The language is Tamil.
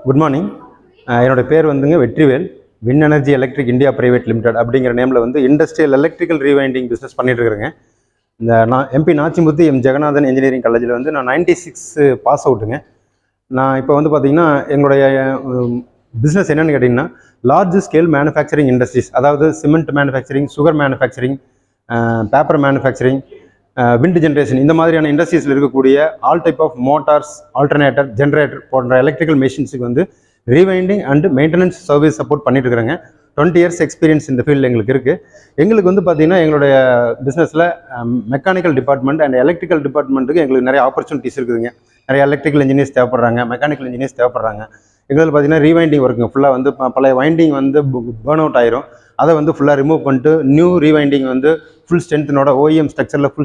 Good morning. என்னோடய பேர் வந்துங்க Vetrivel. Win energy electric India private limited அப்படிங்கிற நேமில் வந்து இண்டஸ்ட்ரியல் எலக்ட்ரிக்கல் ரீவைண்டிங் பிஸ்னஸ் பண்ணிட்டு இருக்கிறேங்க. இந்த MP Nachimuthu M Jaganathan engineering காலேஜில் வந்து நான் 96 பாஸ் அவுட்டுங்க. நான் இப்போ வந்து பார்த்திங்கன்னா எங்களுடைய பிஸ்னஸ் என்னென்னு கேட்டிங்கன்னா, லார்ஜ் ஸ்கேல் மேனுஃபேக்சரிங் இண்டஸ்ட்ரீஸ், அதாவது cement manufacturing, sugar manufacturing, paper manufacturing, wind generation, இந்த மாதிரியான இண்டஸ்ட்ரீஸில் இருக்கக்கூடிய all type of motors, alternator, generator போன்ற எலக்ட்ரிக்கல் மெஷின்ஸுக்கு வந்து rewinding and maintenance service support பண்ணிட்டு இருக்கிறேங்க. 20 இயர்ஸ் எக்ஸ்பீரியன்ஸ் இந்த ஃபீல்டு எங்களுக்கு இருக்குது. எங்களுக்கு வந்து பார்த்திங்கன்னா எங்களுடைய பிஸ்னஸில் மெக்கானிக்கல் டிபார்ட்மெண்ட் அண்ட் எலக்ட்ரிக்கல் டிபார்ட்மெண்ட்டுக்கு எங்களுக்கு நிறைய ஆப்பர்ச்சுனிட்டிஸ் இருக்குதுங்க. நிறைய எலக்ட்ரிக்கல் இன்ஜினியர்ஸ் தேவைப்படுறாங்க, மெக்கானிக்கல் இன்ஜினியர்ஸ் தேவைப்படுறாங்க. எங்களுக்கு பார்த்திங்கன்னா ரீவைண்டிங் ஒர்க்குங்க ஃபுல்லாக வந்து பழைய வைண்டிங் வந்து பேர்ன் அவுட் ஆயிரும். அதை வந்து ஃபுல்லாக ரிமூவ் பண்ணிட்டு நியூ ரீவைண்டிங் வந்து ஃபுல் ஸ்ட்ரென்த்தினோட OEM ஸ்ட்ரக்சரில் ஃபுல்